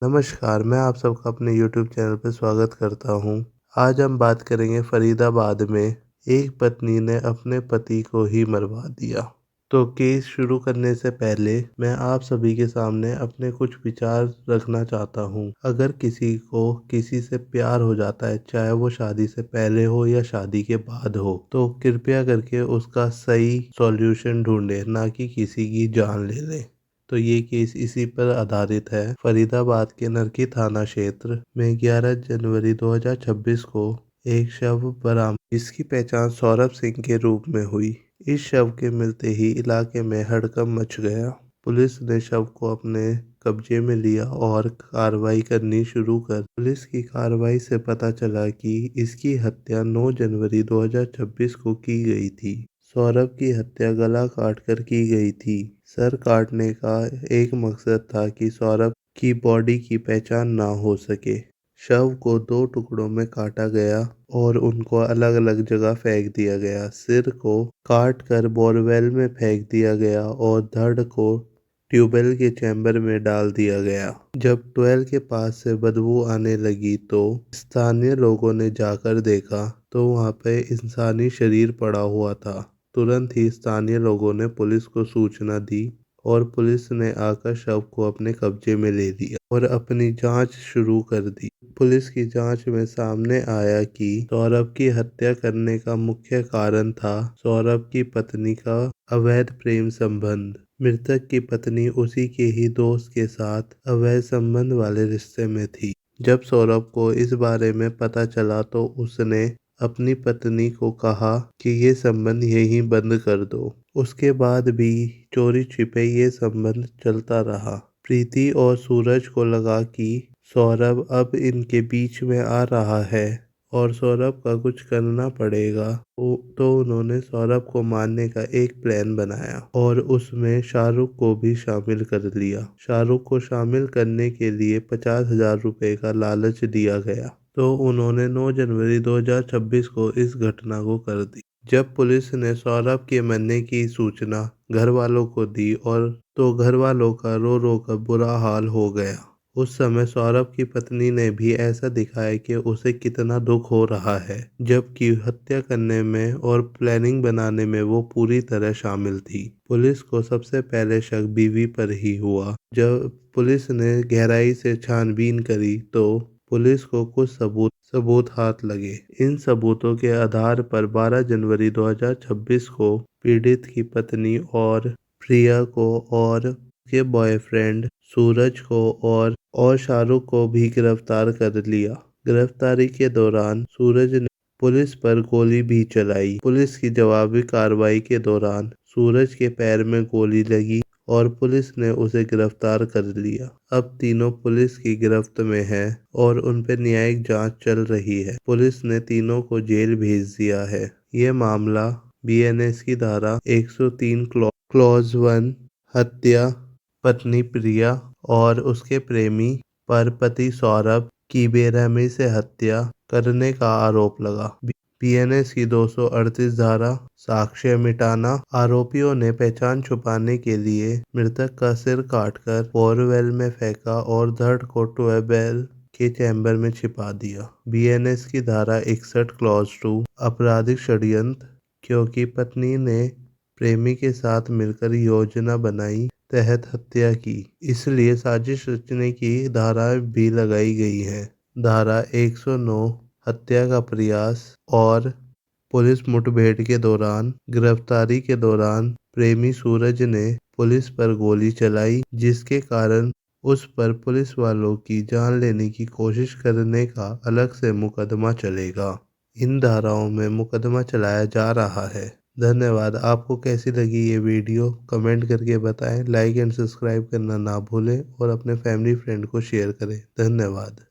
नमस्कार, मैं आप सबका अपने यूट्यूब चैनल पे स्वागत करता हूँ। आज हम बात करेंगे फरीदाबाद में एक पत्नी ने अपने पति को ही मरवा दिया। तो केस शुरू करने से पहले मैं आप सभी के सामने अपने कुछ विचार रखना चाहता हूँ। अगर किसी को किसी से प्यार हो जाता है, चाहे वो शादी से पहले हो या शादी के बाद हो, तो कृपया करके उसका सही सॉल्यूशन ढूंढे, ना कि किसी की जान ले ले। तो ये केस इसी पर आधारित है। फरीदाबाद के नरकी थाना क्षेत्र में 11 जनवरी 2026 को एक शव बरामद, जिसकी पहचान सौरभ सिंह के रूप में हुई। इस शव के मिलते ही इलाके में हड़कंप मच गया। पुलिस ने शव को अपने कब्जे में लिया और कार्रवाई करनी शुरू कर। पुलिस की कार्रवाई से पता चला कि इसकी हत्या 9 जनवरी 2026 को की गई थी। सौरभ की हत्या गला काटकर की गई थी। सर काटने का एक मकसद था कि सौरभ की बॉडी की पहचान ना हो सके। शव को 2 टुकड़ों में काटा गया और उनको अलग अलग जगह फेंक दिया गया। सिर को काट कर बोरवेल में फेंक दिया गया और धड़ को ट्यूबवेल के चैम्बर में डाल दिया गया। जब ट्यूबवेल के पास से बदबू आने लगी तो स्थानीय लोगों ने जाकर देखा तो वहां पे इंसानी शरीर पड़ा हुआ था। तुरंत ही स्थानीय लोगों ने पुलिस को सूचना दी और पुलिस ने आकर शव को अपने कब्जे में ले लिया और अपनी जांच शुरू कर दी। पुलिस की जांच में सामने आया कि सौरभ की हत्या करने का मुख्य कारण था सौरभ की पत्नी का अवैध प्रेम संबंध। मृतक की पत्नी उसी के ही दोस्त के साथ अवैध संबंध वाले रिश्ते में थी। जब सौरभ को इस बारे में पता चला तो उसने अपनी पत्नी को कहा कि ये संबंध यहीं बंद कर दो। उसके बाद भी चोरी छिपे ये संबंध चलता रहा। प्रीति और सूरज को लगा कि सौरभ अब इनके बीच में आ रहा है और सौरभ का कुछ करना पड़ेगा। तो उन्होंने सौरभ को मारने का एक प्लान बनाया और उसमें शाहरुख को भी शामिल कर लिया। शाहरुख को शामिल करने के लिए 50,000 रुपए का लालच दिया गया। तो उन्होंने 9 जनवरी 2026 को इस घटना को कर दी। जब पुलिस ने सौरभ के मरने की सूचना घर वालों को दी और तो घर वालों का रो रो कर बुरा हाल हो गया। उस समय सौरभ की पत्नी ने भी ऐसा दिखाया कि उसे कितना दुख हो रहा है, जबकि हत्या करने में और प्लानिंग बनाने में वो पूरी तरह शामिल थी। पुलिस को सबसे पहले शक बीवी पर ही हुआ। जब पुलिस ने गहराई से छानबीन करी तो पुलिस को कुछ सबूत हाथ लगे। इन सबूतों के आधार पर 12 जनवरी 2026 को पीड़ित की पत्नी और प्रिया को और उसके बॉयफ्रेंड सूरज को और शाहरुख को भी गिरफ्तार कर लिया। गिरफ्तारी के दौरान सूरज ने पुलिस पर गोली भी चलाई। पुलिस की जवाबी कार्रवाई के दौरान सूरज के पैर में गोली लगी और पुलिस ने उसे गिरफ्तार कर लिया। अब तीनों पुलिस की गिरफ्त में हैं और उन पर न्यायिक जांच चल रही है। पुलिस ने तीनों को जेल भेज दिया है। ये मामला बीएनएस की धारा 103 क्लॉज 1 हत्या, पत्नी प्रिया और उसके प्रेमी पर पति सौरभ की बेरहमी से हत्या करने का आरोप लगा। बीएनएस की 238 धारा साक्ष्य मिटाना। आरोपियों ने पहचान छुपाने के लिए मृतक का सिर काटकर बोरवेल में फेंका और धड़ को ट्यूबवेल के चैम्बर में छिपा दिया। बीएनएस की धारा 61 क्लॉज 2 आपराधिक षड्यंत्र, क्योंकि पत्नी ने प्रेमी के साथ मिलकर योजना बनाई तहत हत्या की, इसलिए साजिश रचने की धारा भी लगाई गई है। धारा 109 हत्या का प्रयास और पुलिस मुठभेड़ के दौरान गिरफ्तारी के दौरान प्रेमी सूरज ने पुलिस पर गोली चलाई, जिसके कारण उस पर पुलिस वालों की जान लेने की कोशिश करने का अलग से मुकदमा चलेगा। इन धाराओं में मुकदमा चलाया जा रहा है। धन्यवाद। आपको कैसी लगी ये वीडियो कमेंट करके बताएं। लाइक एंड सब्सक्राइब करना ना भूलें और अपने फैमिली फ्रेंड को शेयर करें। धन्यवाद।